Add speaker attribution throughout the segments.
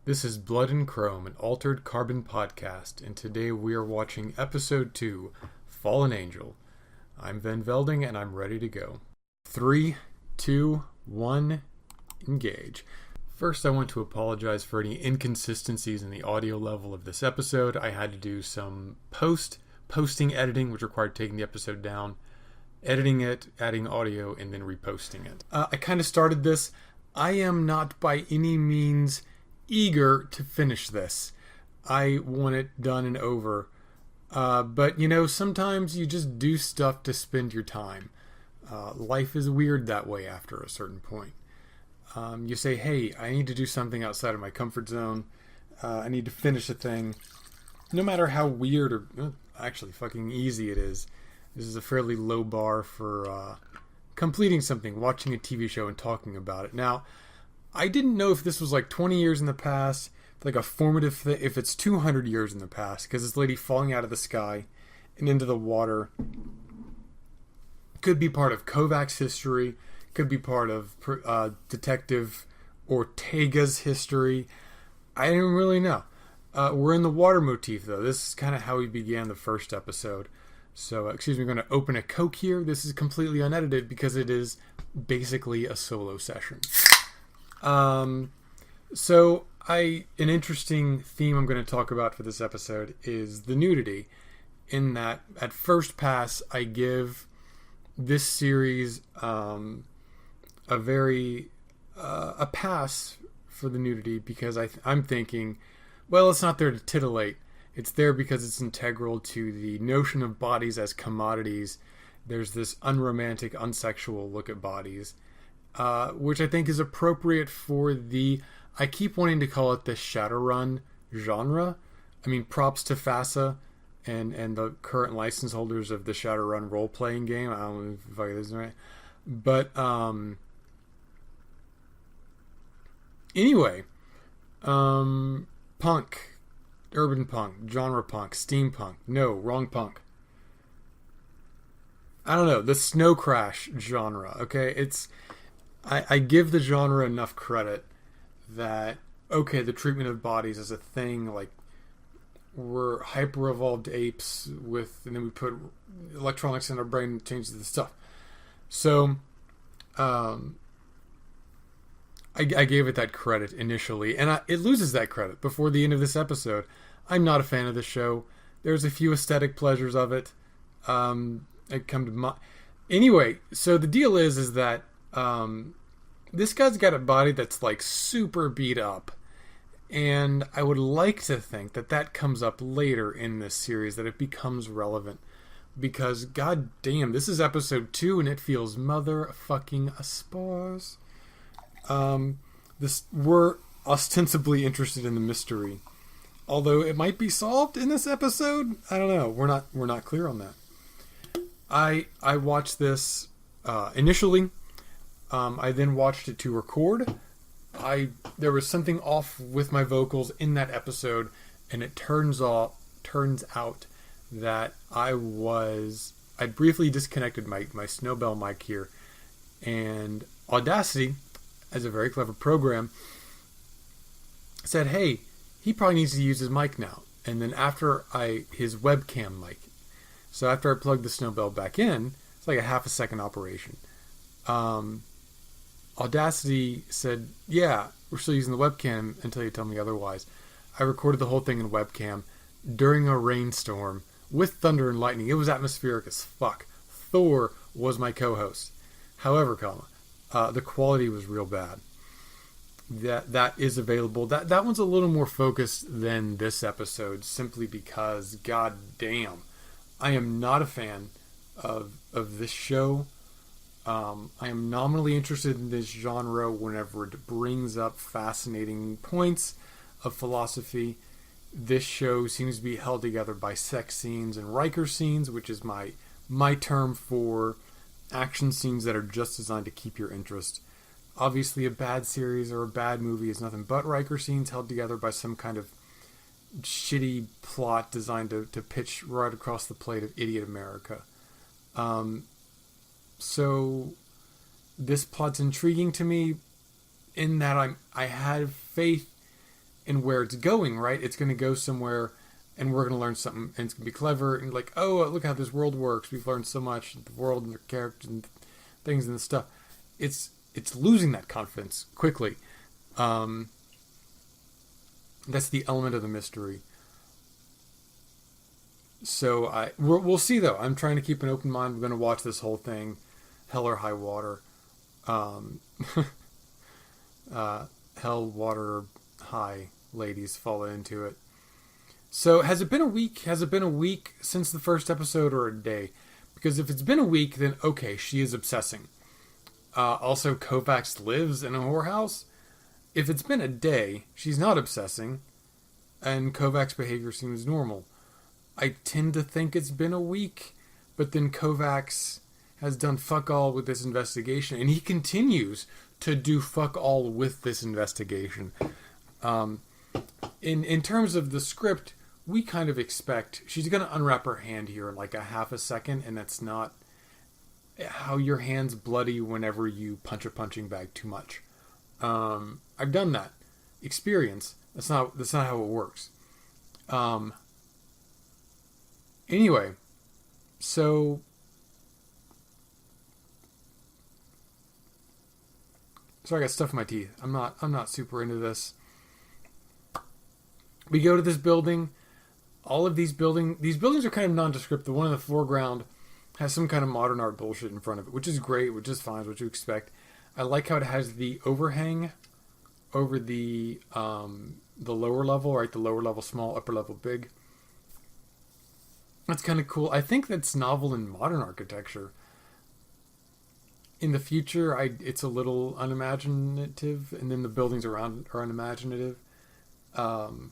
Speaker 1: This is Blood and Chrome, an altered carbon podcast, and today we are watching episode 2, Fallen Angel. I'm Van Velding, and I'm ready to go. 3, 2, 1, engage. First, I want to apologize for any inconsistencies in the audio level of this episode. I had to do some posting editing, which required taking the episode down, editing it, adding audio, and then reposting it. I kind of started this. I am not by any means eager to finish this. I want it done and over. But, sometimes you just do stuff to spend your time. Life is weird that way after a certain point. You say, hey, I need to do something outside of my comfort zone. I need to finish a thing. No matter how weird or actually fucking easy it is. This is a fairly low bar for completing something, watching a TV show and talking about it. Now, I didn't know if this was like 20 years in the past, like a formative thing, if it's 200 years in the past, because this lady falling out of the sky and into the water could be part of Kovac's history, could be part of Detective Ortega's history. I didn't really know. We're in the water motif, though. This is kind of how we began the first episode. So, I'm going to open a Coke here. This is completely unedited because it is basically a solo session. An interesting theme I'm going to talk about for this episode is the nudity. In that, at first pass, I give this series a pass for the nudity because I'm thinking, well, it's not there to titillate. It's there because it's integral to the notion of bodies as commodities. There's this unromantic, unsexual look at bodies, which I think is appropriate for I keep wanting to call it the Shadowrun genre. I mean, props to FASA and the current license holders of the Shadowrun role-playing game. I don't know if I get this right. But, anyway, punk. Urban punk, genre punk, steampunk. No, wrong punk. I don't know, the snow crash genre, okay? I give the genre enough credit that, okay, the treatment of bodies is a thing, like, we're hyper-evolved apes and then we put electronics in our brain and change the stuff. So, I gave it that credit initially, and it loses that credit before the end of this episode. I'm not a fan of the show. There's a few aesthetic pleasures of it. It come to mind. Anyway, so the deal is that this guy's got a body that's like super beat up, and I would like to think that comes up later in this series, that it becomes relevant, because god damn, this is episode 2 and it feels motherfucking spars. We're ostensibly interested in the mystery, although it might be solved in this episode. I don't know. We're not clear on that. I watched this initially. I then watched it to record. There was something off with my vocals in that episode, and it turns out that I briefly disconnected my Snowbell mic here, and Audacity, as a very clever program, said, hey, he probably needs to use his mic now. And then his webcam mic. So after I plugged the Snowbell back in, it's like a half a second operation. Audacity said, yeah, we're still using the webcam until you tell me otherwise. I recorded the whole thing in webcam during a rainstorm with thunder and lightning. It was atmospheric as fuck. Thor was my co-host. However, the quality was real bad. That is available. That one's a little more focused than this episode, simply because, god damn, I am not a fan of this show. I am nominally interested in this genre whenever it brings up fascinating points of philosophy. This show seems to be held together by sex scenes and Riker scenes, which is my term for action scenes that are just designed to keep your interest. Obviously, a bad series or a bad movie is nothing but Riker scenes held together by some kind of shitty plot designed to pitch right across the plate of idiot America. So this plot's intriguing to me in that I had faith and where it's going, right? It's going to go somewhere, and we're going to learn something, and it's going to be clever, and like, oh, look how this world works. We've learned so much, the world and the characters and things and stuff. It's losing that confidence quickly. That's the element of the mystery. So we'll see though. I'm trying to keep an open mind. We're going to watch this whole thing, hell or high water. Hell, water, high, ladies fall into it. So has it been a week? Has it been a week since the first episode, or a day? Because if it's been a week, then okay, she is obsessing. Also, Kovacs lives in a whorehouse. If it's been a day, she's not obsessing, and Kovacs' behavior seems normal. I tend to think it's been a week, but then Kovacs has done fuck all with this investigation, and he continues to do fuck all with this investigation. In terms of the script, we kind of expect she's going to unwrap her hand here in like a half a second, and that's not how your hand's bloody whenever you punch a punching bag too much. I've done that. Experience. That's not how it works. Anyway, so sorry, I got stuff in my teeth. I'm not super into this. We go to this building. All of these buildings are kind of nondescript. The one in the foreground has some kind of modern art bullshit in front of it, which is great, which is fine, what you expect. I like how it has the overhang over the lower level, right? The lower level small, upper level big. That's kind of cool. I think that's novel in modern architecture. In the future, it's a little unimaginative, and then the buildings around are unimaginative. Again,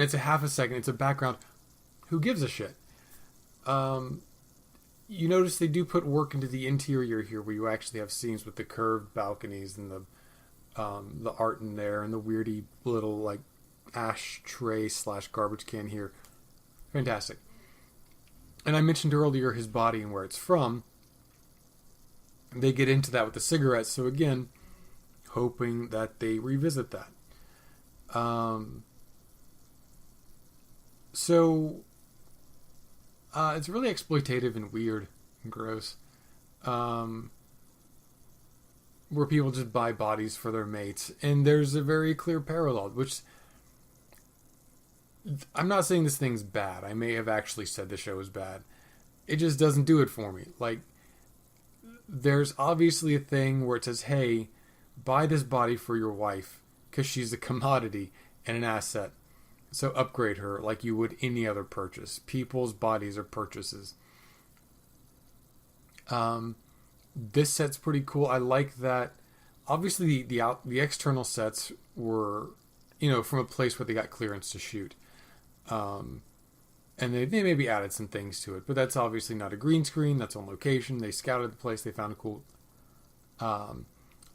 Speaker 1: it's a half a second. It's a background. Who gives a shit? You notice they do put work into the interior here, where you actually have scenes with the curved balconies and the art in there, and the weirdy little like ashtray / garbage can here. Fantastic. And I mentioned earlier his body and where it's from. They get into that with the cigarettes, so again, hoping that they revisit that. So it's really exploitative and weird and gross. Where people just buy bodies for their mates. And there's a very clear parallel, which I'm not saying this thing's bad. I may have actually said the show is bad. It just doesn't do it for me. Like, there's obviously a thing where it says, hey, buy this body for your wife because she's a commodity and an asset. So upgrade her like you would any other purchase. People's bodies are purchases. This set's pretty cool. I like that. Obviously, the external sets were, from a place where they got clearance to shoot. And they maybe added some things to it, but that's obviously not a green screen. That's on location. They scouted the place. They found a cool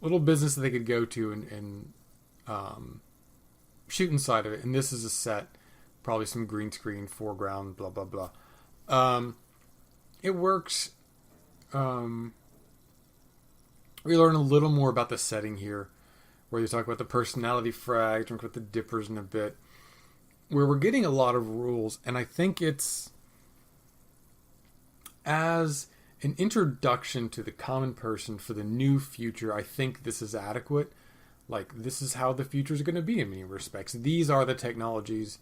Speaker 1: little business that they could go to and shoot inside of it. And this is a set, probably some green screen, foreground, blah, blah, blah. It works. We learn a little more about the setting here, where you talk about the personality frag, talk about the dippers in a bit, where we're getting a lot of rules, and I think it's as an introduction to the common person for the new future. I think this is adequate. Like, this is how the future is going to be in many respects. These are the technologies,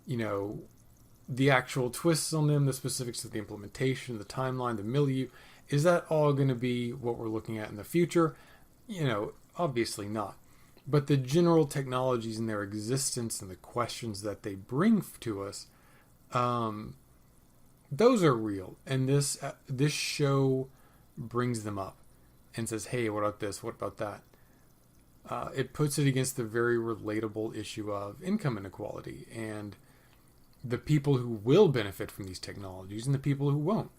Speaker 1: the actual twists on them, the specifics of the implementation, the timeline, the milieu. Is that all going to be what we're looking at in the future? Obviously not. But the general technologies and their existence and the questions that they bring to us, those are real. And this show brings them up and says, hey, what about this? What about that? It puts it against the very relatable issue of income inequality and the people who will benefit from these technologies and the people who won't.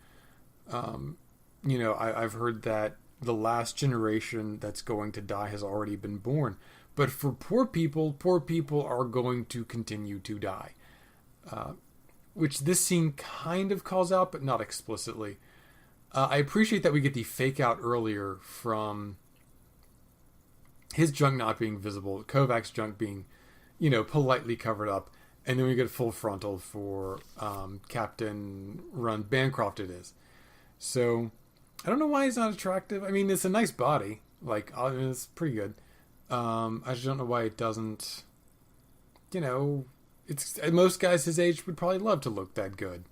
Speaker 1: I've heard that the last generation that's going to die has already been born. But for poor people are going to continue to die. Which this scene kind of calls out, but not explicitly. I appreciate that we get the fake out earlier from his junk not being visible, Kovac's junk being, politely covered up, and then we get full frontal for Captain Run Bancroft it is. So, I don't know why he's not attractive. I mean, it's a nice body. Like, it's pretty good. I just don't know why it doesn't, it's most guys his age would probably love to look that good.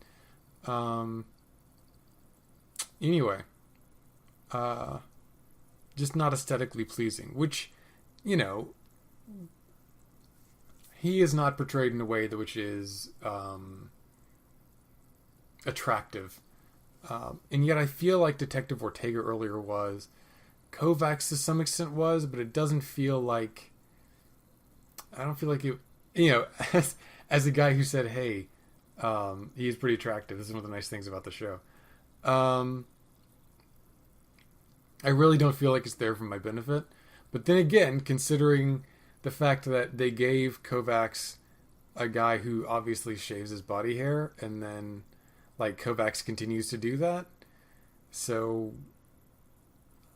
Speaker 1: Anyway, just not aesthetically pleasing, which, he is not portrayed in a way that which is attractive. And yet I feel like Detective Ortega earlier was. Kovacs to some extent was, but it doesn't feel like... I don't feel like it... as a guy who said, hey, he is pretty attractive. This is one of the nice things about the show. I really don't feel like it's there for my benefit. But then again, considering the fact that they gave Kovacs a guy who obviously shaves his body hair, and then, Kovacs continues to do that. So,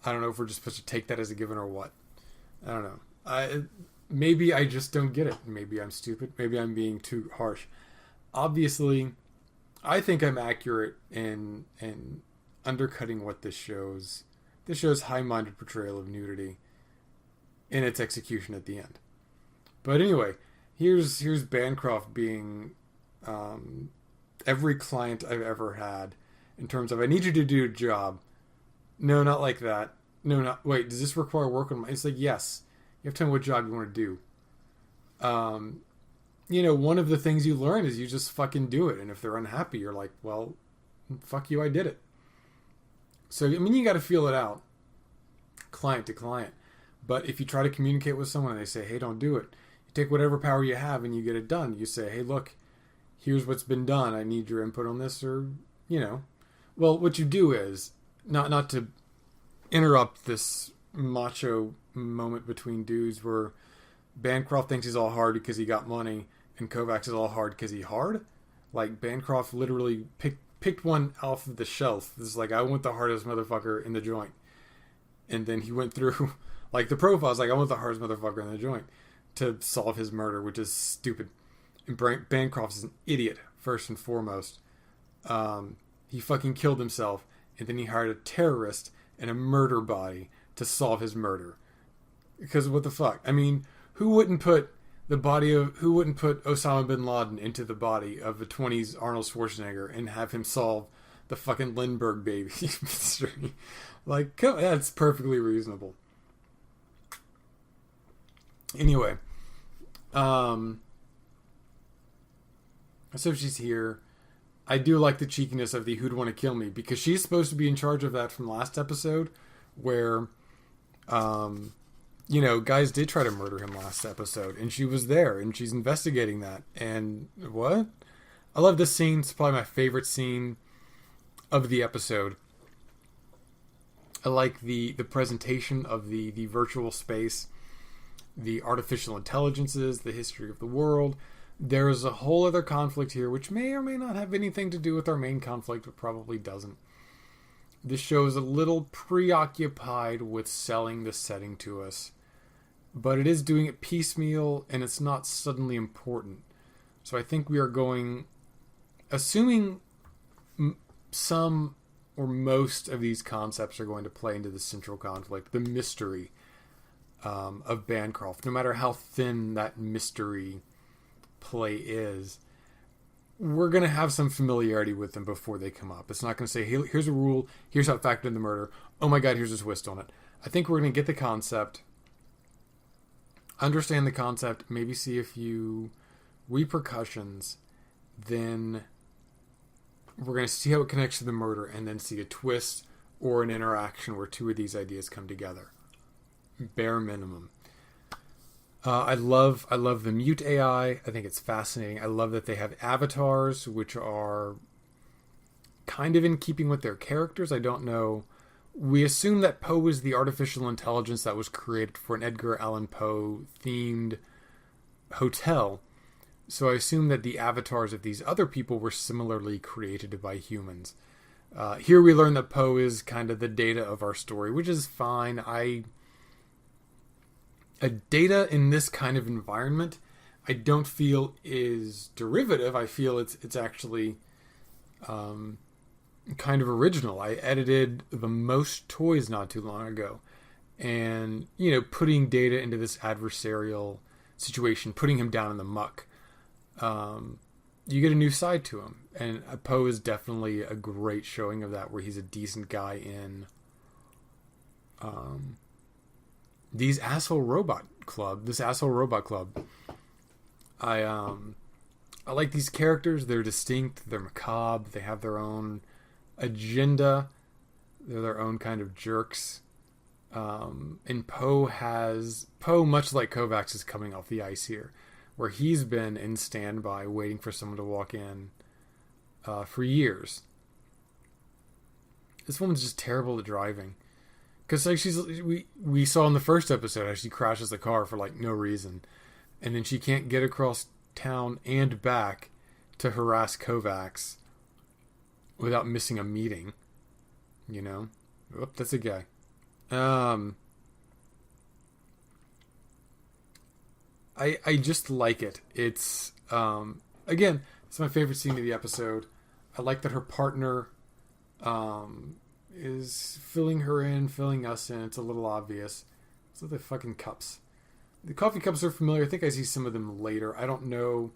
Speaker 1: I don't know if we're just supposed to take that as a given or what. I don't know. Maybe I just don't get it. Maybe I'm stupid. Maybe I'm being too harsh. Obviously, I think I'm accurate in undercutting what this shows. This shows high-minded portrayal of nudity in its execution at the end. But anyway, here's Bancroft being every client I've ever had in terms of, I need you to do a job. No, not like that. No, not... Wait, does this require work on my... It's like, yes. You have to tell me what job you want to do. One of the things you learn is you just fucking do it. And if they're unhappy, you're like, well, fuck you, I did it. So, I mean, you got to feel it out. Client to client. But if you try to communicate with someone and they say, hey, don't do it. You take whatever power you have and you get it done. You say, hey, look, here's what's been done. I need your input on this, or, Well, what you do is, not to interrupt this macho moment between dudes where Bancroft thinks he's all hard because he got money and Kovacs is all hard because he hard. Like, Bancroft literally picked one off of the shelf. This is like, I want the hardest motherfucker in the joint. And then he went through, the profiles, I want the hardest motherfucker in the joint to solve his murder, which is stupid. And Bancroft is an idiot, first and foremost. He fucking killed himself, and then he hired a terrorist and a murder body to solve his murder. Because what the fuck? I mean, who wouldn't put Osama bin Laden into the body of the 20s Arnold Schwarzenegger and have him solve the fucking Lindbergh baby mystery? That's perfectly reasonable. Anyway, so she's here. I do like the cheekiness of the who'd want to kill me, because she's supposed to be in charge of that from last episode, where, guys did try to murder him last episode, and she was there, and she's investigating that. And what? I love this scene. It's probably my favorite scene of the episode. I like the presentation of the virtual space, the artificial intelligences, the history of the world. There is a whole other conflict here, which may or may not have anything to do with our main conflict, but probably doesn't. This show is a little preoccupied with selling the setting to us, but it is doing it piecemeal, and it's not suddenly important. So I think we are going, assuming some or most of these concepts are going to play into the central conflict, the mystery of Bancroft, no matter how thin that mystery play is, we're going to have some familiarity with them before they come up. It's not going to say, hey, here's a rule, here's how it factored in the murder, oh my god, here's a twist on it. I think we're going to get the concept, understand the concept, maybe see a few repercussions, then we're going to see how it connects to the murder, and then see a twist or an interaction where two of these ideas come together. Bare minimum. I love the mute AI. I think it's fascinating. I love that they have avatars, which are kind of in keeping with their characters. I don't know. We assume that Poe is the artificial intelligence that was created for an Edgar Allan Poe themed hotel. So I assume that the avatars of these other people were similarly created by humans. Here we learn that Poe is kind of the data of our story, which is fine. a data in this kind of environment, I don't feel is derivative. I feel it's actually kind of original. I edited the most toys not too long ago, and putting Data into this adversarial situation, putting him down in the muck, you get a new side to him, and Poe is definitely a great showing of that, where he's a decent guy in this asshole robot club. I like these characters. They're distinct, they're macabre, they have their own agenda, they're their own kind of jerks. And Poe, much like Kovacs, is coming off the ice here, where he's been in standby waiting for someone to walk in for years. This woman's just terrible at driving, because like we saw in the first episode how she crashes the car for like no reason, and then she can't get across town and back to harass Kovacs without missing a meeting. That's a guy. I just like it. It's again, it's my favorite scene of the episode. I like that her partner is filling us in. It's a little obvious. So the fucking cups. The coffee cups are familiar. I think I see some of them later. I don't know,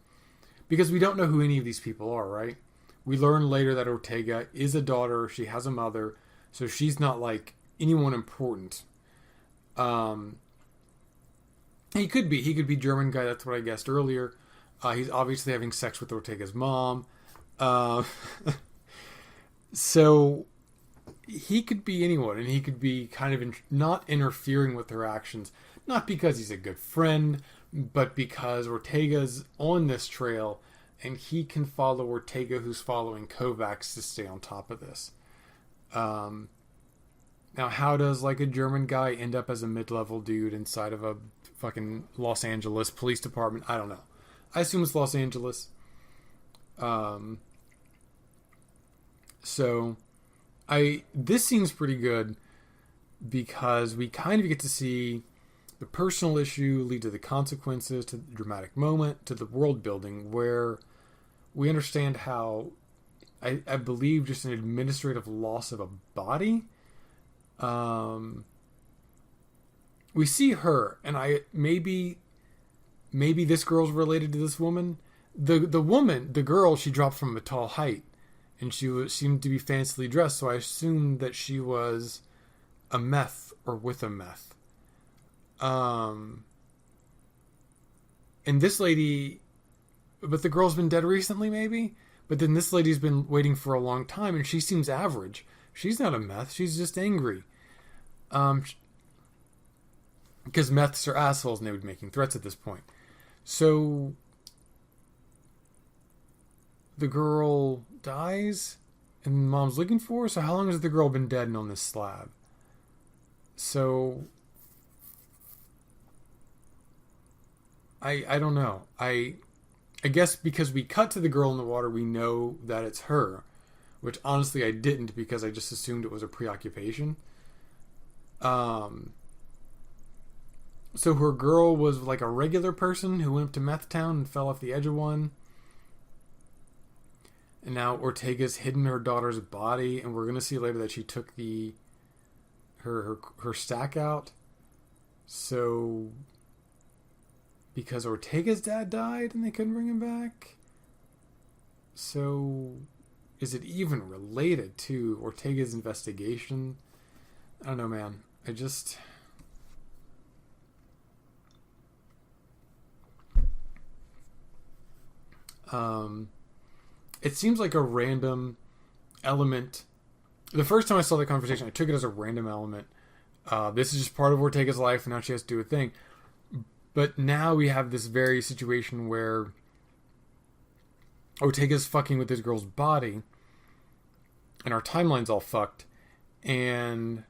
Speaker 1: because we don't know who any of these people are, right? We learn later that Ortega is a daughter. She has a mother, so she's not like anyone important. He could be German guy. That's what I guessed earlier. He's obviously having sex with Ortega's mom. So he could be anyone, and he could be kind of not interfering with her actions, not because he's a good friend, but because Ortega's on this trail, and he can follow Ortega, who's following Kovacs, to stay on top of this. Now, how does like a German guy end up as a mid-level dude inside of a fucking Los Angeles police department? I don't know. I assume it's Los Angeles. So this seems pretty good, because we kind of get to see the personal issue lead to the consequences, to the dramatic moment, to the world building, where we understand how I believe just an administrative loss of a body. We see her, and maybe this girl's related to this woman. The girl, she dropped from a tall height, and she seemed to be fancily dressed, so I assumed that she was a meth or with a meth. And this lady, but the girl's been dead recently, maybe? But then this lady's been waiting for a long time, and she seems average. She's not a meth, she's just angry. Because meths are assholes, and they would be making threats at this point. So the girl dies, and mom's looking for her. So how long has the girl been dead and on this slab? So I don't know. I guess because we cut to the girl in the water, we know that it's her, which honestly I didn't, because I just assumed it was a preoccupation. So her girl was like a regular person who went up to Meth Town and fell off the edge of one. And now Ortega's hidden her daughter's body, and we're going to see later that she took her stack out. So because Ortega's dad died and they couldn't bring him back. So is it even related to Ortega's investigation? I don't know, man. It seems like a random element. The first time I saw the conversation, I took it as a random element. This is just part of Ortega's life, and now she has to do a thing. But now we have this very situation where Ortega's fucking with this girl's body, and our timeline's all fucked, and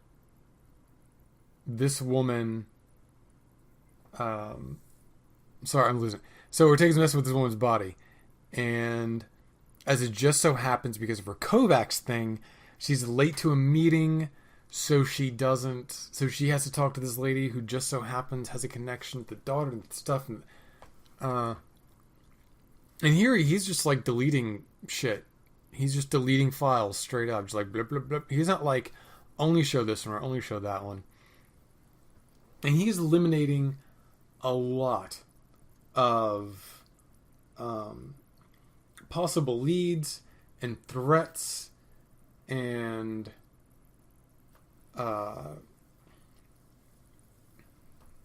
Speaker 1: this woman... sorry, I'm losing. So Ortega's messing with this woman's body, and as it just so happens, because of her Kovacs thing, she's late to a meeting, So she doesn't. So she has to talk to this lady who just so happens has a connection with the daughter and stuff. Uh, and here he's just like deleting shit. He's just deleting files straight up, just like blip blip blip. He's not like only show this one or only show that one. And he's eliminating a lot of possible leads and threats and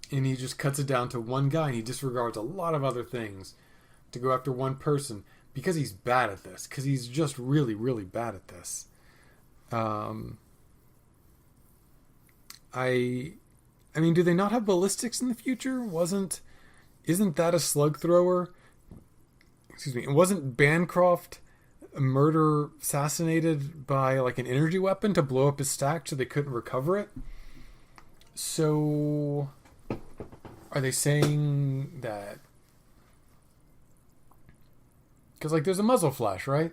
Speaker 1: he just cuts it down to one guy, and he disregards a lot of other things to go after one person because he's bad at this, because he's just really, really bad at this. I mean, do they not have ballistics in the future? Isn't that a slug thrower? Excuse me. Wasn't Bancroft assassinated by like an energy weapon to blow up his stack so they couldn't recover it? So are they saying that? Because like there's a muzzle flash, right?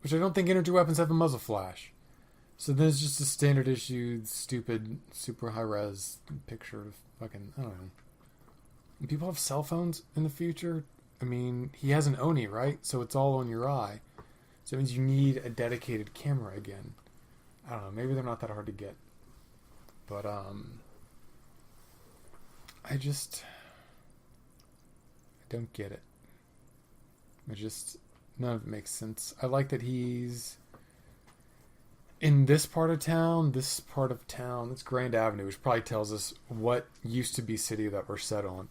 Speaker 1: Which I don't think energy weapons have a muzzle flash. So then it's just a standard issue, stupid, super high res picture of fucking, I don't know. People have cell phones in the future. I mean, he has an Oni, right? So it's all on your eye. So it means you need a dedicated camera again. I don't know. Maybe they're not that hard to get. But, I don't get it. None of it makes sense. I like that he's in this part of town, it's Grand Avenue, which probably tells us what used to be city that we're set on.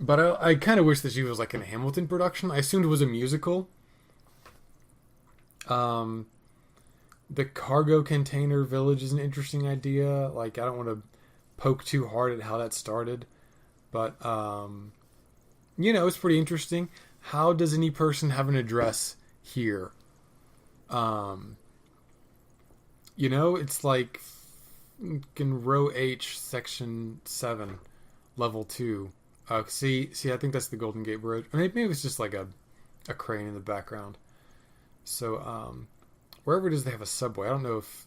Speaker 1: But I kind of wish that she was like in a Hamilton production. I assumed it was a musical. The cargo container village is an interesting idea. Like, I don't want to poke too hard at how that started. But, it's pretty interesting. How does any person have an address here? It's like in row H, section 7, level 2. See, I think that's the Golden Gate Bridge. Maybe it's just like a crane in the background. So, wherever it is, they have a subway. I don't know if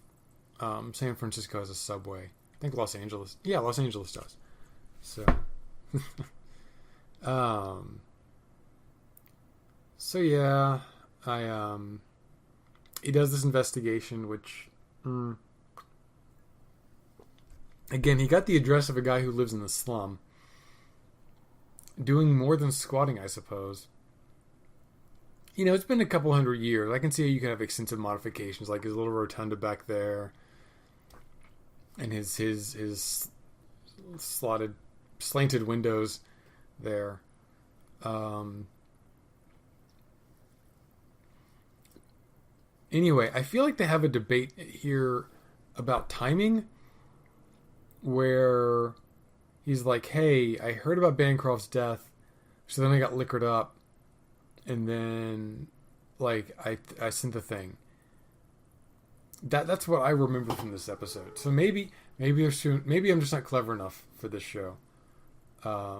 Speaker 1: San Francisco has a subway. I think Los Angeles. Yeah, Los Angeles does. So, yeah, he does this investigation, which, again, he got the address of a guy who lives in the slum. Doing more than squatting, I suppose. It's been a couple hundred years. I can see how you can have extensive modifications, like his little rotunda back there, and his slanted windows there. Anyway, I feel like they have a debate here about timing, where he's like, hey, I heard about Bancroft's death, so then I got liquored up, and then, like, I sent the thing. That's what I remember from this episode. So maybe I'm just not clever enough for this show. I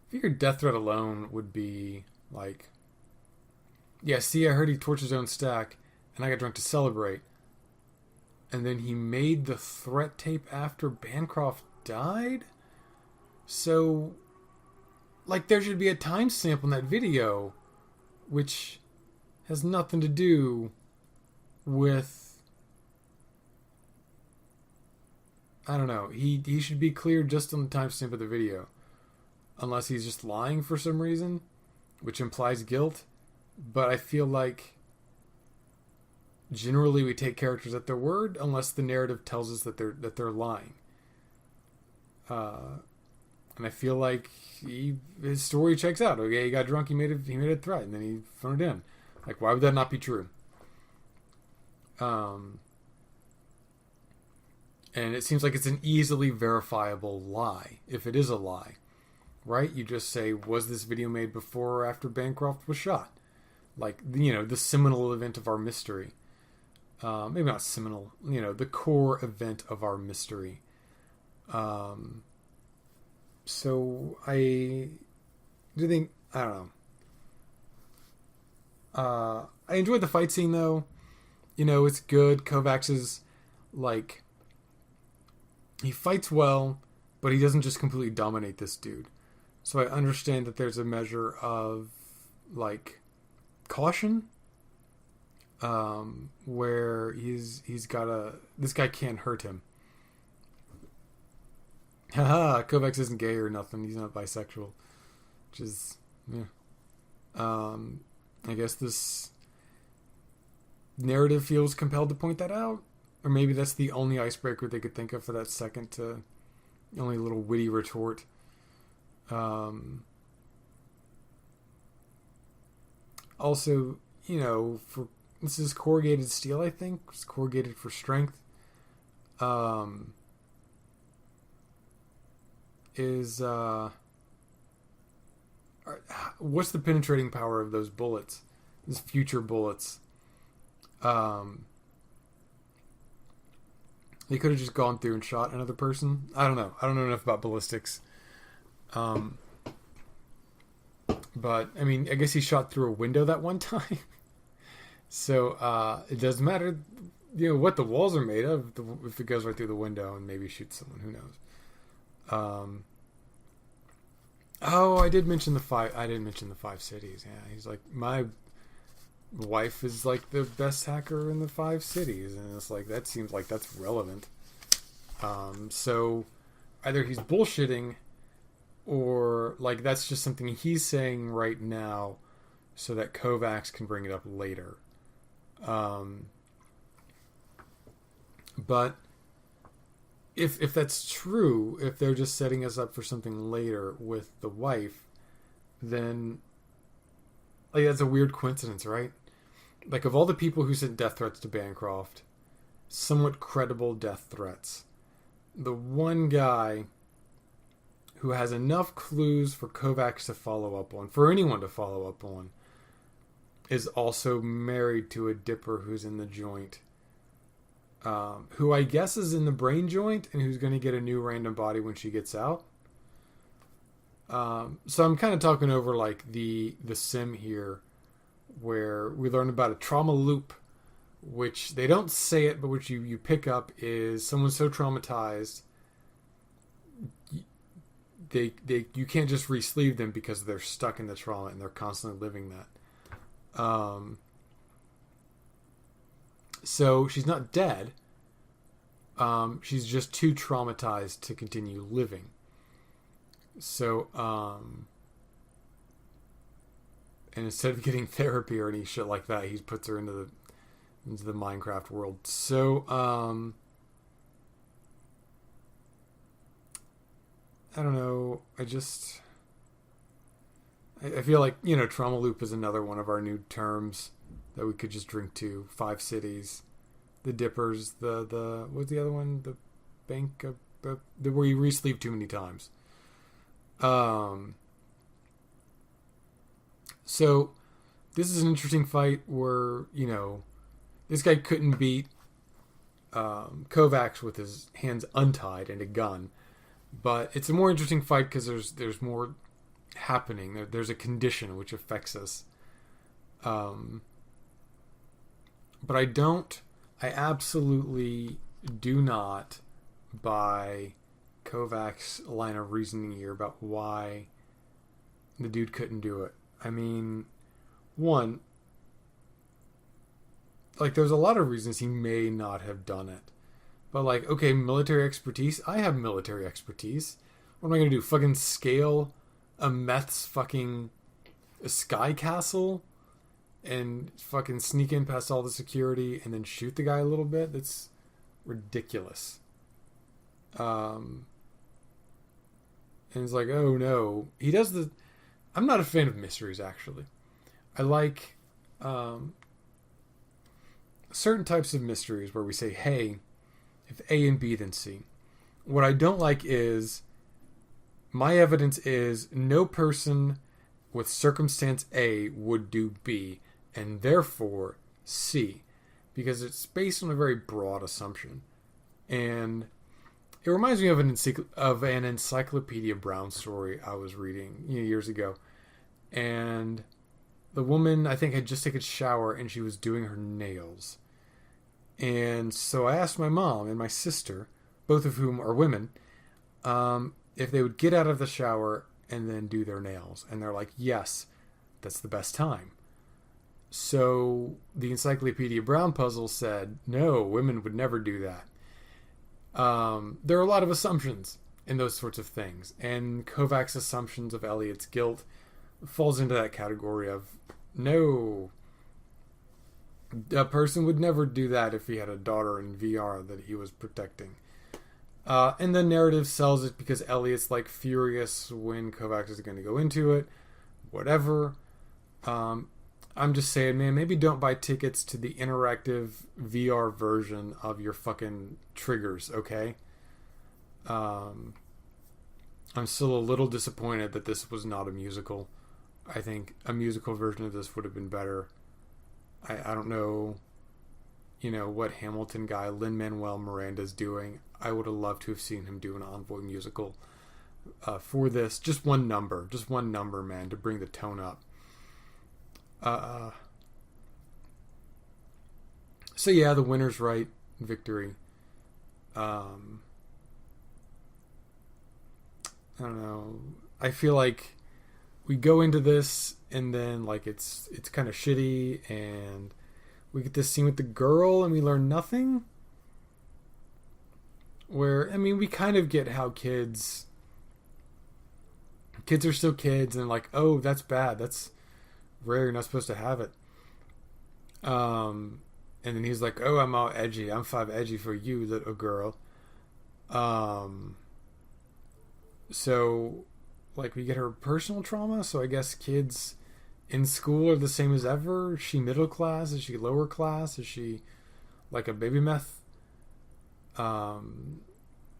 Speaker 1: figured death threat alone would be, like, yeah, see, I heard he torched his own stack, and I got drunk to celebrate. And then he made the threat tape after Bancroft died? So, like, there should be a timestamp on that video, which has nothing to do with, I don't know. He should be clear just on the timestamp of the video. Unless he's just lying for some reason, which implies guilt. But I feel like generally we take characters at their word unless the narrative tells us that they're lying. And I feel like his story checks out. Okay, he got drunk, he made a threat, and then he phoned it in. Like, why would that not be true? And it seems like it's an easily verifiable lie, if it is a lie. Right? You just say, was this video made before or after Bancroft was shot? Like, the seminal event of our mystery. Maybe not seminal, the core event of our mystery. So I don't know. I enjoyed the fight scene though. It's good. Kovacs is like, he fights well, but he doesn't just completely dominate this dude. So I understand that there's a measure of like caution, where he's got this guy can't hurt him. Haha, Kovacs isn't gay or nothing. He's not bisexual, which is, yeah. I guess this narrative feels compelled to point that out, or maybe that's the only icebreaker they could think of for that second, to only little witty retort. Also, for this is corrugated steel. I think it's corrugated for strength. Is what's the penetrating power of those bullets? These future bullets. They could have just gone through and shot another person. I don't know. I don't know enough about ballistics. But I mean, I guess he shot through a window that one time. So it doesn't matter, what the walls are made of. If it goes right through the window and maybe shoots someone, who knows? Oh, I did mention the five. I didn't mention the 5 cities. Yeah, he's like, my wife is like the best hacker in the 5 cities, and it's like, that seems like that's relevant. So either he's bullshitting, or like that's just something he's saying right now, so that Kovacs can bring it up later. But if that's true, if they're just setting us up for something later with the wife, then like that's a weird coincidence, right? Like, of all the people who sent death threats to Bancroft, somewhat credible death threats, the one guy who has enough clues for Kovacs to follow up on, for anyone to follow up on, is also married to a dipper who's in the joint. Who I guess is in the brain joint, and who's going to get a new random body when she gets out. So I'm kind of talking over like the sim here, where we learn about a trauma loop, which they don't say it, but which you pick up is someone so traumatized, you can't just re-sleeve them because they're stuck in the trauma and they're constantly living that. So she's not dead. She's just too traumatized to continue living. So, and instead of getting therapy or any shit like that, he puts her into the Minecraft world. So, I don't know. I feel like, trauma loop is another one of our new terms that we could just drink to. 5 cities, the dippers, the what's the other one? The bank of where you re-sleep too many times. So this is an interesting fight where, this guy couldn't beat Kovacs with his hands untied and a gun, but it's a more interesting fight because there's more happening. There's a condition which affects us. But I absolutely do not buy Kovacs' line of reasoning here about why the dude couldn't do it. I mean, one, like, there's a lot of reasons he may not have done it. But, like, okay, military expertise. I have military expertise. What am I going to do? Fucking scale a meth's fucking sky castle and fucking sneak in past all the security and then shoot the guy a little bit? That's ridiculous. And it's like, oh no. He does the... I'm not a fan of mysteries, actually. I like certain types of mysteries where we say, hey, if A and B, then C. What I don't like is, my evidence is no person with circumstance A would do B, and therefore C, because it's based on a very broad assumption. And it reminds me of an Encyclopedia Brown story I was reading years ago. And the woman, I think, had just taken a shower and she was doing her nails. And so I asked my mom and my sister, both of whom are women, if they would get out of the shower and then do their nails. And they're like, yes, that's the best time. So the Encyclopedia Brown puzzle said, no, women would never do that. There are a lot of assumptions in those sorts of things. And Kovac's assumptions of Elliot's guilt falls into that category of, no, a person would never do that if he had a daughter in VR that he was protecting. And the narrative sells it because Elliot's like furious when Kovacs is going to go into it. Whatever. I'm just saying, man, maybe don't buy tickets to the interactive VR version of your fucking triggers, okay? I'm still a little disappointed that this was not a musical. I think a musical version of this would have been better. I don't know, what Hamilton guy Lin-Manuel Miranda's doing. I would have loved to have seen him do an Envoy musical for this. Just one number, man, to bring the tone up. So yeah, the winner's right. Victory. I don't know. I feel like we go into this and then like it's kind of shitty, and we get this scene with the girl and we learn nothing. Where, I mean, we kind of get how kids are still kids, and like, oh, that's bad. That's rare. You're not supposed to have it. And then he's like, oh, I'm all edgy. I'm 5 edgy for you, little girl. So, like, we get her personal trauma. So I guess kids in school are the same as ever. Is she middle class? Is she lower class? Is she like a baby meth?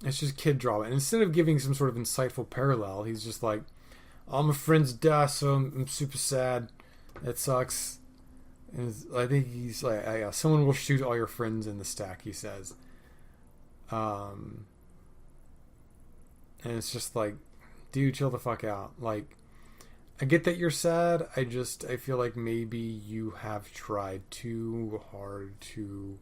Speaker 1: It's just kid drama. And instead of giving some sort of insightful parallel, he's just like, all my friends die, so I'm super sad. It sucks. And I think he's like, someone will shoot all your friends in the stack, he says. And it's just like, dude, chill the fuck out. Like, I get that you're sad. I feel like maybe you have tried too hard to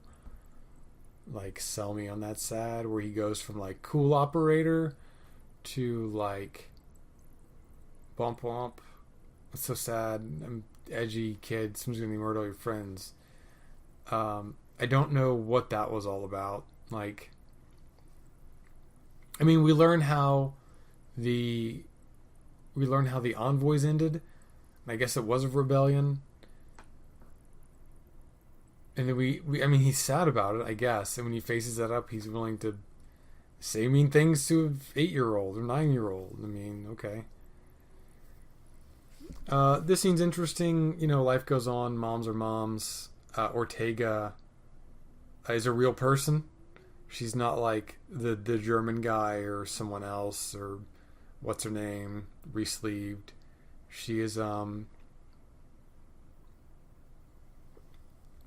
Speaker 1: like sell me on that sad, where he goes from like cool operator to like bump womp. It's so sad. I'm edgy kid. Someone's gonna murder all your friends. I don't know what that was all about. Like, I mean, we learn how the envoys ended. And I guess it was a rebellion. And then I mean, he's sad about it, I guess. And when he faces that up, he's willing to say mean things to an 8-year-old or 9-year-old. I mean, okay. This scene's interesting. Life goes on. Moms are moms. Ortega is a real person. She's not like the German guy or someone else, or what's her name, re-sleeved. She is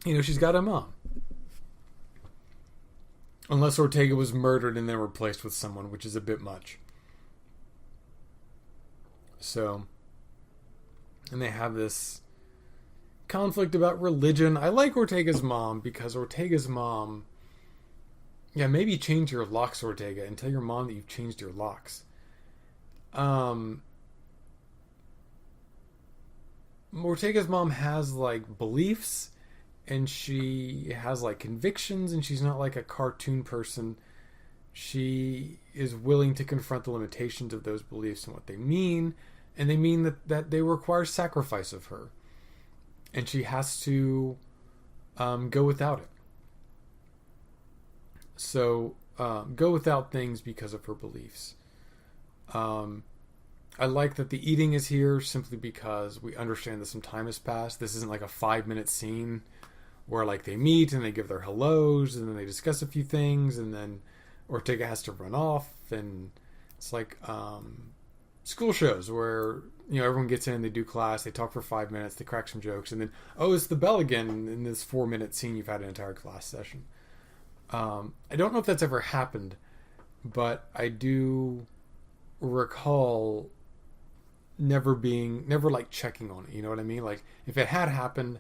Speaker 1: she's got a mom. Unless Ortega was murdered and then replaced with someone, which is a bit much. So, and they have this conflict about religion. I like Ortega's mom because Ortega's mom, maybe change your locks, Ortega, and tell your mom that you've changed your locks. Ortega's mom has like beliefs, and she has like convictions, and she's not like a cartoon person. She is willing to confront the limitations of those beliefs and what they mean, and they mean that they require sacrifice of her, and she has to go without it. So go without things because of her beliefs. I like that the eating is here simply because we understand that some time has passed. This isn't like a 5-minute scene where like they meet and they give their hellos and then they discuss a few things and then Ortega has to run off, and it's like school shows where everyone gets in, they do class, they talk for 5 minutes, they crack some jokes, and then it's the bell again in this 4-minute scene. You've had an entire class session. I don't know if that's ever happened, but I do recall never like checking on it. You know what I mean? Like if it had happened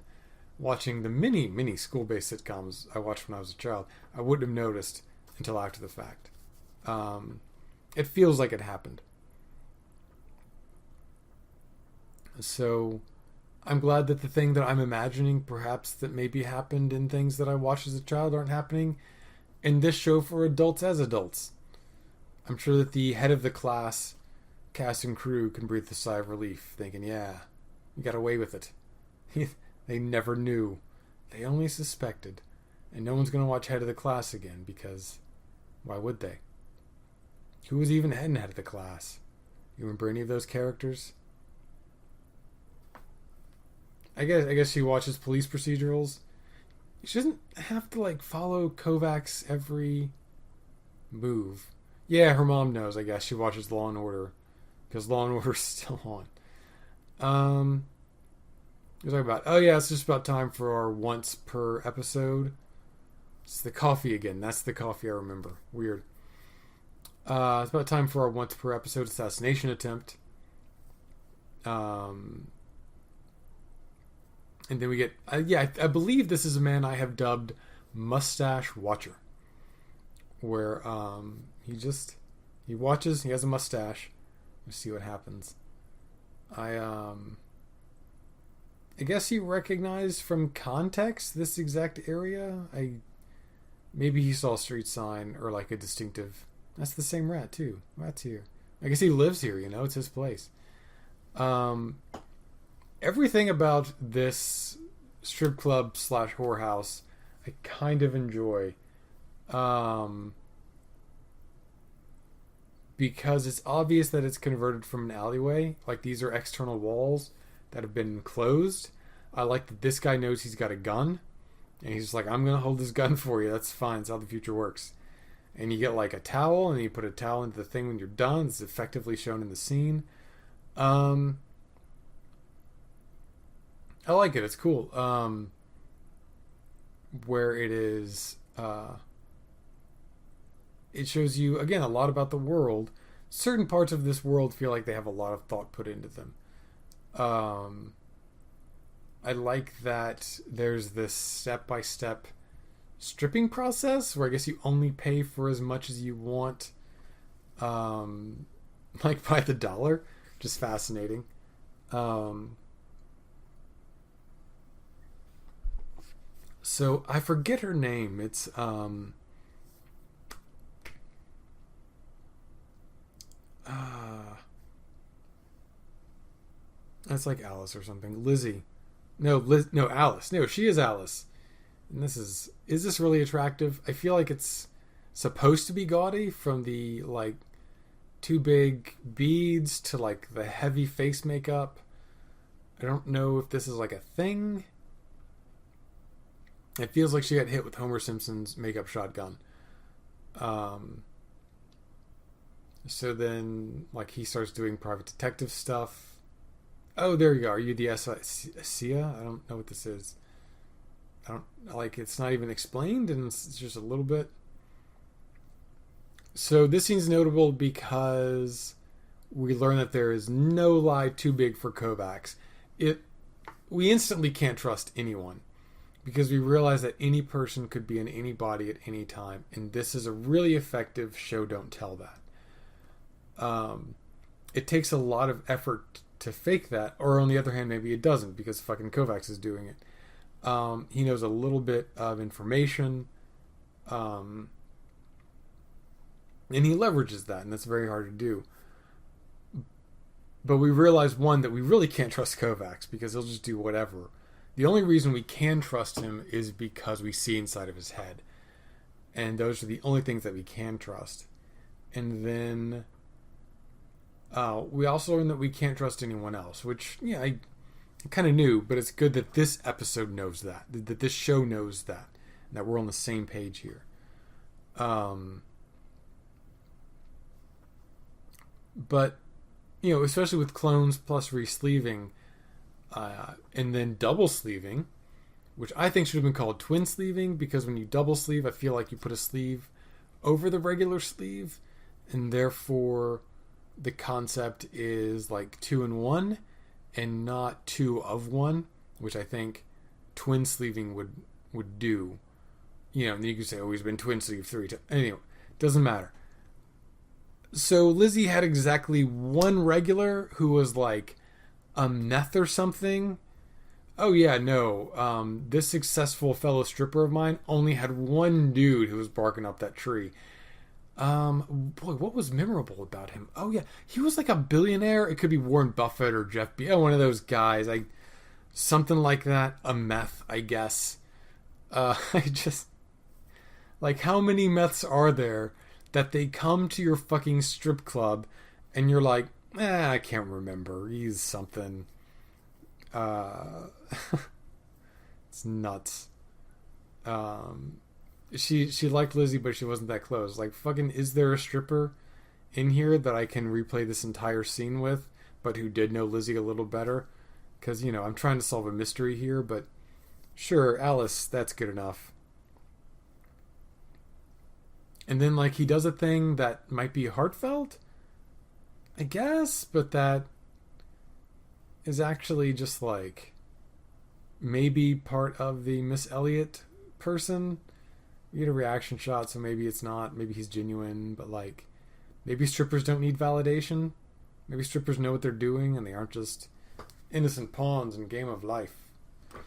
Speaker 1: watching the many school-based sitcoms I watched when I was a child, I wouldn't have noticed until after the fact. It feels like it happened. So I'm glad that the thing that I'm imagining perhaps that maybe happened in things that I watched as a child aren't happening in this show for adults as adults. I'm sure that the head of the class, cast and crew, can breathe a sigh of relief, thinking, yeah, we got away with it. They never knew. They only suspected. And no one's going to watch Head of the Class again because why would they? Who was even head of the class? You remember any of those characters? I guess she watches police procedurals. She doesn't have to like follow Kovac's every move. Yeah, her mom knows. I guess she watches Law and Order because Law and Order is still on. We're talking about. Oh yeah, it's just about time for our once per episode. It's the coffee again. That's the coffee I remember. Weird. It's about time for our once per episode assassination attempt. And then we get, I believe this is a man I have dubbed Mustache Watcher, where he watches. He has a mustache. Let's see what happens. I guess he recognized from context this exact area. Maybe he saw a street sign or like a distinctive. That's the same rat too. Rat's here. I guess he lives here. It's his place. Everything about this strip club / whorehouse I kind of enjoy. Because it's obvious that it's converted from an alleyway. Like these are external walls that have been closed. I like that this guy knows he's got a gun. And he's just like, I'm going to hold this gun for you. That's fine. That's how the future works. And you get like a towel and you put a towel into the thing when you're done. It's effectively shown in the scene. I like it. It's cool. Where it is, it shows you, again, a lot about the world. Certain parts of this world feel like they have a lot of thought put into them. I like that there's this step-by-step stripping process where I guess you only pay for as much as you want, like by the dollar. Just fascinating. So I forget her name. It's it's like Alice or something. Lizzie. No, Alice. No, she is Alice. And is this really attractive? I feel like it's supposed to be gaudy, from the like too big beads to like the heavy face makeup. I don't know if this is like a thing. It feels like she got hit with Homer Simpson's makeup shotgun. So then, like, he starts doing private detective stuff. Oh, there you go. Are you the SIA? I don't know what this is. I don't, like, it's not even explained, and it's just a little bit. So this scene's notable because we learn that there is no lie too big for Kovacs. We instantly can't trust anyone, because we realize that any person could be in any body at any time, and this is a really effective show don't tell that. It takes a lot of effort to fake that, or on the other hand, maybe it doesn't, because fucking Kovacs is doing it. He knows a little bit of information, and he leverages that, and that's very hard to do. But we realize, one, that we really can't trust Kovacs, because he'll just do whatever. The only reason we can trust him is because we see inside of his head. And those are the only things that we can trust. And then we also learn that we can't trust anyone else, which, yeah, I kind of knew, but it's good that this episode knows that this show knows that we're on the same page here. But, especially with clones plus re-sleeving, and then double sleeving, which I think should have been called twin sleeving, because when you double sleeve, I feel like you put a sleeve over the regular sleeve, and therefore the concept is like 2-in-1 and not 2-of-1, which I think twin sleeving would do. You know, and you could say, oh, he's been twin sleeve 3 times. Anyway, doesn't matter. So Lizzie had exactly one regular who was like a meth or something. Oh yeah, no. This successful fellow stripper of mine only had one dude who was barking up that tree. Boy, what was memorable about him? Oh yeah, he was like a billionaire. It could be Warren Buffett or Jeff Bezos, one of those guys. Something like that. A meth, I guess. I just like, how many meths are there that they come to your fucking strip club and you're like, I can't remember. He's something. It's nuts. She liked Lizzie, but she wasn't that close. Like, fucking, is there a stripper in here that I can replay this entire scene with, but who did know Lizzie a little better? Because, you know, I'm trying to solve a mystery here, but sure, Alice, that's good enough. And then, like, he does a thing that might be heartfelt, I guess, but that is actually just, like, maybe part of the Miss Elliot person. You get a reaction shot, so maybe it's not. Maybe he's genuine, but, like, maybe strippers don't need validation. Maybe strippers know what they're doing, and they aren't just innocent pawns in game of life. I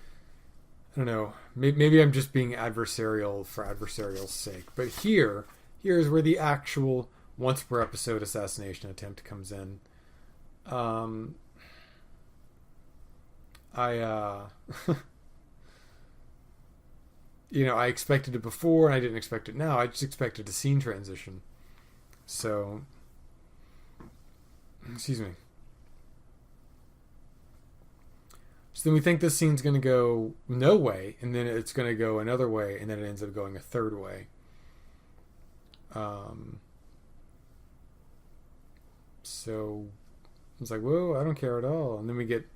Speaker 1: don't know. Maybe I'm just being adversarial for adversarial's sake. But here's where the actual once per episode assassination attempt comes in. You know, I expected it before, and I didn't expect it now. I just expected a scene transition. So, excuse me. So then we think this scene's going to go no way, and then it's going to go another way, and then it ends up going a third way. So it's like, whoa, I don't care at all. And then we get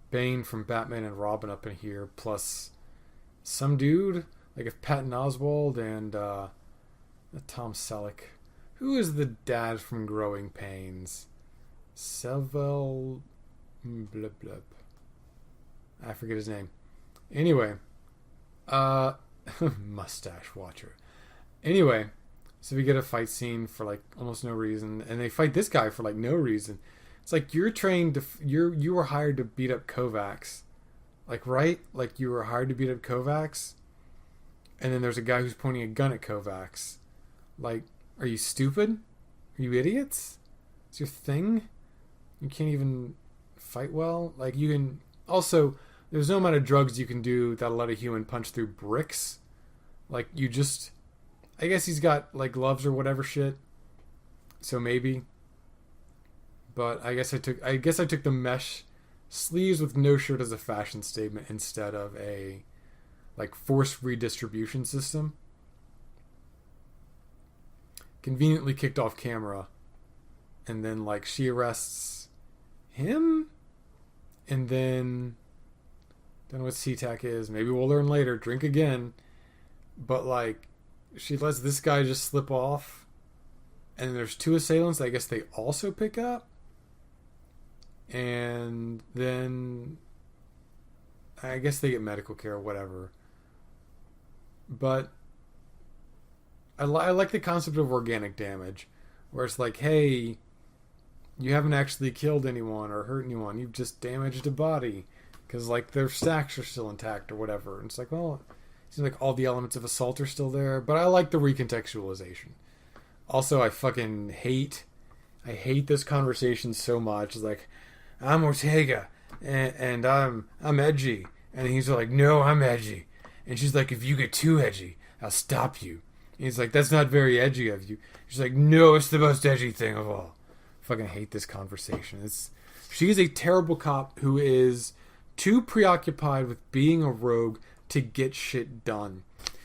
Speaker 1: Bane from Batman and Robin up in here, plus some dude, like if Patton Oswalt and Tom Selleck. Who is the dad from Growing Pains? Seville blub blub. I forget his name. Anyway, mustache watcher. Anyway, so we get a fight scene for like almost no reason, and they fight this guy for like no reason. It's like, you're trained to, you were hired to beat up Kovacs, like, right? Like, you were hired to beat up Kovacs, and then there's a guy who's pointing a gun at Kovacs. Like, are you stupid? Are you idiots? It's your thing. You can't even fight well. Like, you can also, there's no amount of drugs you can do that'll let a human punch through bricks. Like, you just, I guess he's got like gloves or whatever shit, so maybe. But I guess I took the mesh sleeves with no shirt as a fashion statement instead of a like forced redistribution system. Conveniently kicked off camera, and then like she arrests him, and then don't know what SeaTac is. Maybe we'll learn later. Drink again. But like, she lets this guy just slip off, and there's two assailants that I guess they also pick up, and then I guess they get medical care or whatever. But I like the concept of organic damage, where it's like, hey, you haven't actually killed anyone or hurt anyone, you've just damaged a body because like their stacks are still intact or whatever. And it's like, well, it seems like all the elements of assault are still there, but I like the recontextualization. Also, I hate this conversation so much. It's like, I'm Ortega and I'm edgy, and he's like, no, I'm edgy, and she's like, if you get too edgy, I'll stop you. And he's like, that's not very edgy of you. She's like, no, it's the most edgy thing of all. I fucking hate this conversation. She is a terrible cop who is too preoccupied with being a rogue to get shit done.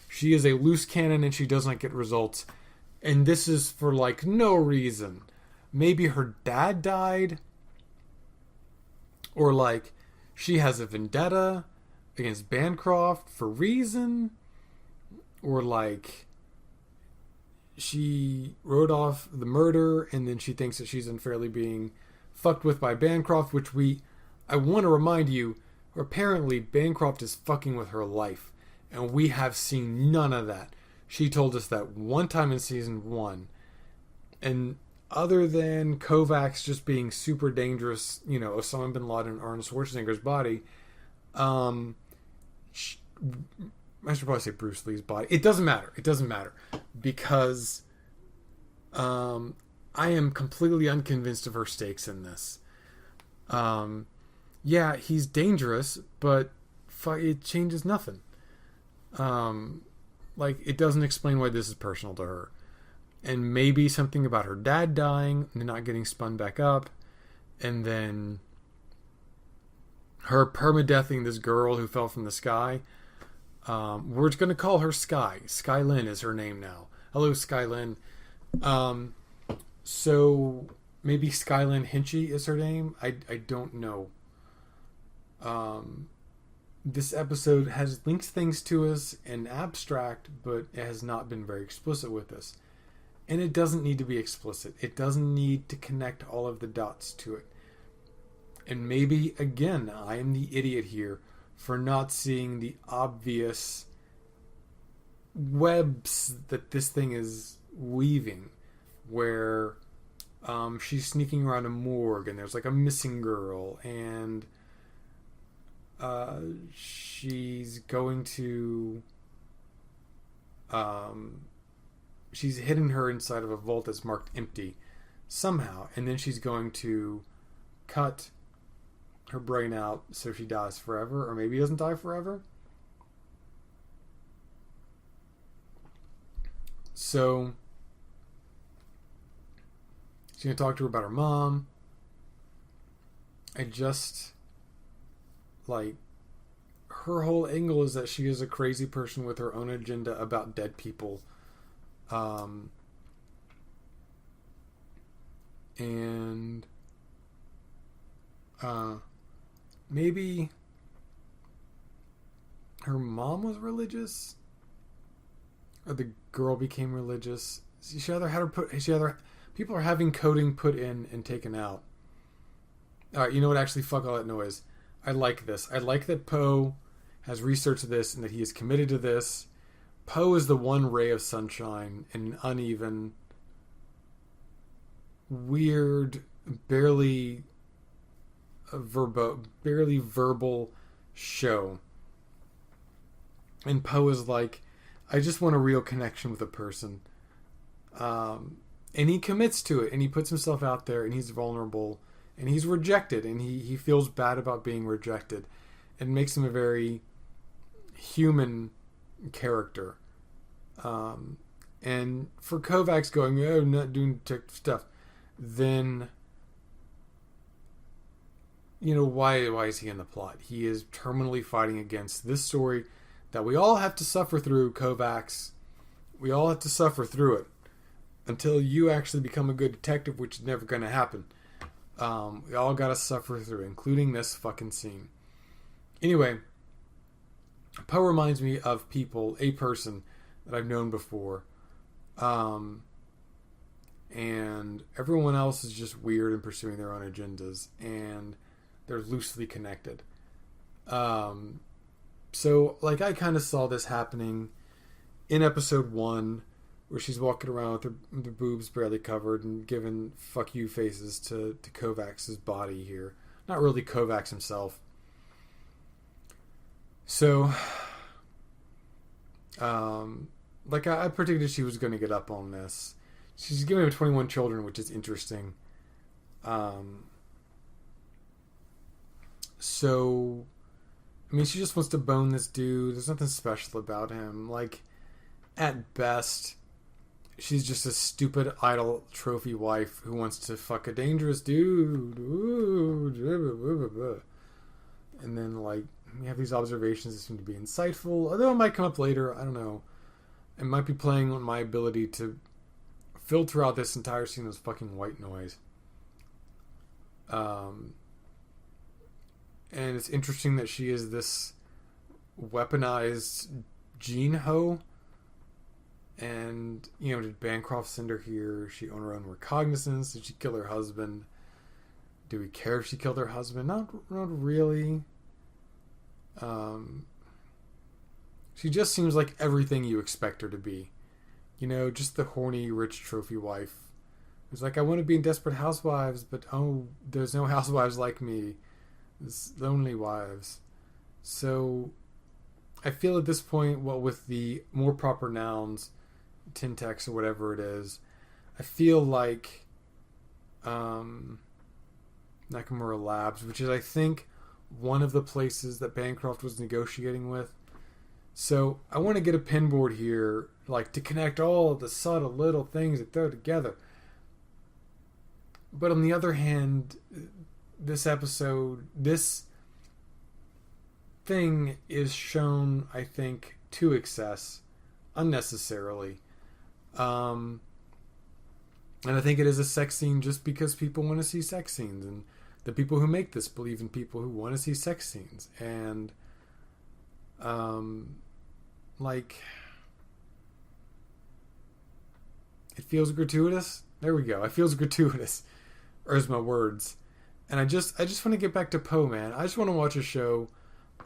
Speaker 1: She is a loose cannon and she does not get results. And this is for like no reason. Maybe her dad died, or like she has a vendetta against Bancroft for reason, or like she wrote off the murder, and then she thinks that she's unfairly being fucked with by Bancroft, which I want to remind you, apparently Bancroft is fucking with her life, and we have seen none of that. She told us that one time in season 1, and other than Kovacs just being super dangerous, Osama bin Laden and Arnold Schwarzenegger's body, I should probably say Bruce Lee's body. It doesn't matter. Because I am completely unconvinced of her stakes in this. Yeah, he's dangerous, but it changes nothing. It doesn't explain why this is personal to her. And maybe something about her dad dying and not getting spun back up, and then her permadeathing this girl who fell from the sky. We're going to call her Sky. Skylyn is her name now. Hello, Skylyn. So maybe Skylyn Hinchy is her name. I don't know. This episode has linked things to us in abstract, but it has not been very explicit with us. And it doesn't need to be explicit. It doesn't need to connect all of the dots to it. And maybe, again, I am the idiot here for not seeing the obvious webs that this thing is weaving, where she's sneaking around a morgue and there's like a missing girl, and she's going to she's hidden her inside of a vault that's marked empty somehow, and then she's going to cut her brain out so she dies forever, or maybe doesn't die forever. So she's going to talk to her about her mom. Her whole angle is that she is a crazy person with her own agenda about dead people. And maybe her mom was religious, or the girl became religious. She either had her people are having coding put in and taken out. All right, you know what? Actually, fuck all that noise. I like this. I like that Poe has researched this and that he is committed to this. Poe is the one ray of sunshine in an uneven, weird, barely verbal show. And Poe is like, I just want a real connection with a person. And he commits to it, and he puts himself out there, and he's vulnerable, and he's rejected, and he feels bad about being rejected. It makes him a very human character. And for Kovacs going, oh, I'm not doing tech stuff, then, why is he in the plot? He is terminally fighting against this story that we all have to suffer through, Kovacs. We all have to suffer through it until you actually become a good detective, which is never going to happen. We all got to suffer through, including this fucking scene. Anyway, Poe reminds me of a person that I've known before. And everyone else is just weird and pursuing their own agendas, and they're loosely connected. So, I kind of saw this happening in episode 1, where she's walking around with her boobs barely covered and giving fuck you faces to Kovacs' body here. Not really Kovacs himself. So, I predicted she was going to get up on this. She's giving him 21 children, which is interesting. So, she just wants to bone this dude. There's nothing special about him. At best, she's just a stupid idol trophy wife who wants to fuck a dangerous dude. And then, we have these observations that seem to be insightful. Although it might come up later. I don't know. It might be playing on my ability to filter out this entire scene as fucking white noise. And it's interesting that she is this weaponized gene hoe. And, did Bancroft send her here? She on her own recognizance? Did she kill her husband? Do we care if she killed her husband? Not really. She just seems like everything you expect her to be. Just the horny, rich trophy wife. It's like, I want to be in Desperate Housewives, but there's no housewives like me. It's lonely wives. So, I feel at this point, with the more proper nouns, Tintex or whatever it is, I feel like Nakamura Labs, which is, I think, one of the places that Bancroft was negotiating with. So, I want to get a pinboard here, to connect all of the subtle little things that throw together. But on the other hand, this episode, this thing is shown, I think, to excess, unnecessarily. And I think it is a sex scene just because people want to see sex scenes, and the people who make this believe in people who want to see sex scenes. And it feels gratuitous. There we go. It feels gratuitous. Or is my words. And I just want to get back to Poe, man. I just want to watch a show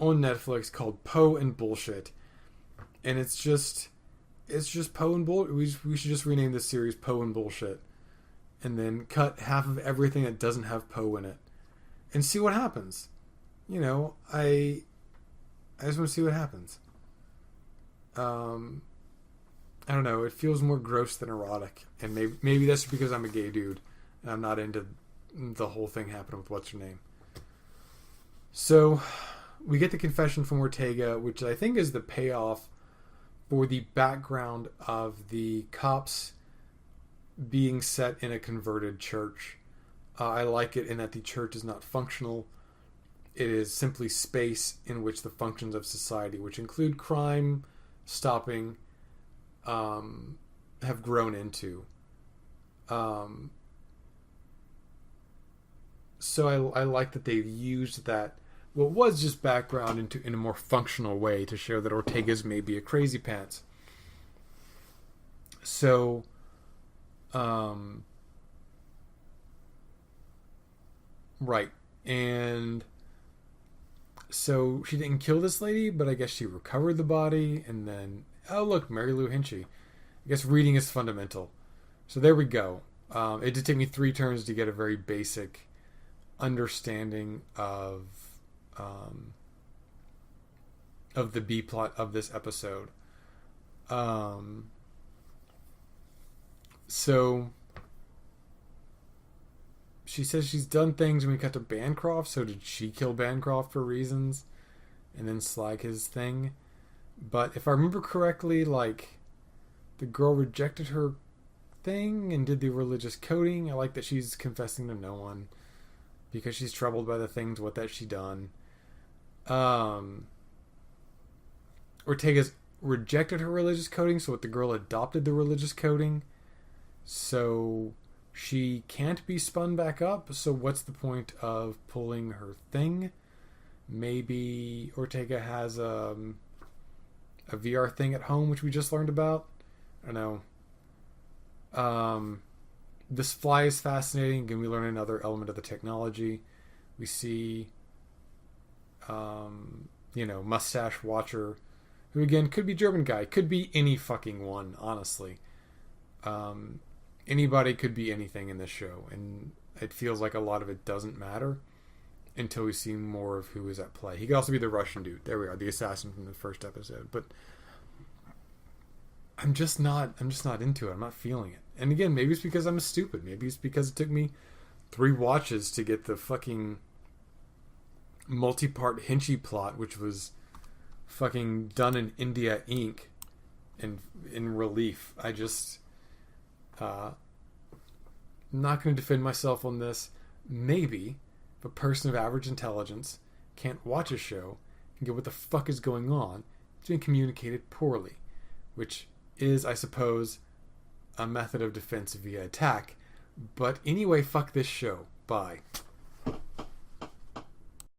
Speaker 1: on Netflix called Poe and Bullshit. And it's just Poe and Bullshit. We should just rename this series Poe and Bullshit. And then cut half of everything that doesn't have Poe in it. And see what happens. I just want to see what happens. I don't know. It feels more gross than erotic. And maybe that's because I'm a gay dude. And I'm not into the whole thing happening with what's her name. So, we get the confession from Ortega, which I think is the payoff for the background of the cops being set in a converted church. I like it in that the church is not functional. It is simply space in which the functions of society, which include crime stopping, have grown into. So I like that they've used that, what was just background, in a more functional way to show that Ortega's maybe a crazy pants. So, right. And so she didn't kill this lady, but I guess she recovered the body, and then, oh look, Mary Lou Hinchy. I guess reading is fundamental. So there we go. It did take me 3 turns to get a very basic understanding of the B plot of this episode. So she says she's done things when we cut to Bancroft. So did she kill Bancroft for reasons and then slag his thing? But if I remember correctly, the girl rejected her thing and did the religious coding. I like that she's confessing to no one because she's troubled by the things what that she done. Ortega's rejected her religious coding, so what the girl adopted the religious coding. So she can't be spun back up, so what's the point of pulling her thing? Maybe Ortega has a VR thing at home, which we just learned about. I don't know. This fly is fascinating, and we learn another element of the technology. We see, Mustache Watcher, who again could be German guy, could be any fucking one, honestly. Anybody could be anything in this show, and it feels like a lot of it doesn't matter until we see more of who is at play. He could also be the Russian dude. There we are, the assassin from the first episode. But I'm just not into it. I'm not feeling it. And again, maybe it's because I'm stupid. Maybe it's because it took me 3 watches to get the fucking multi-part Hinchy plot, which was fucking done in India ink and in relief. I just I'm not going to defend myself on this. Maybe if a person of average intelligence can't watch a show and get what the fuck is going on, it's being communicated poorly, which is, I suppose, a method of defense via attack. But anyway, fuck this show. Bye.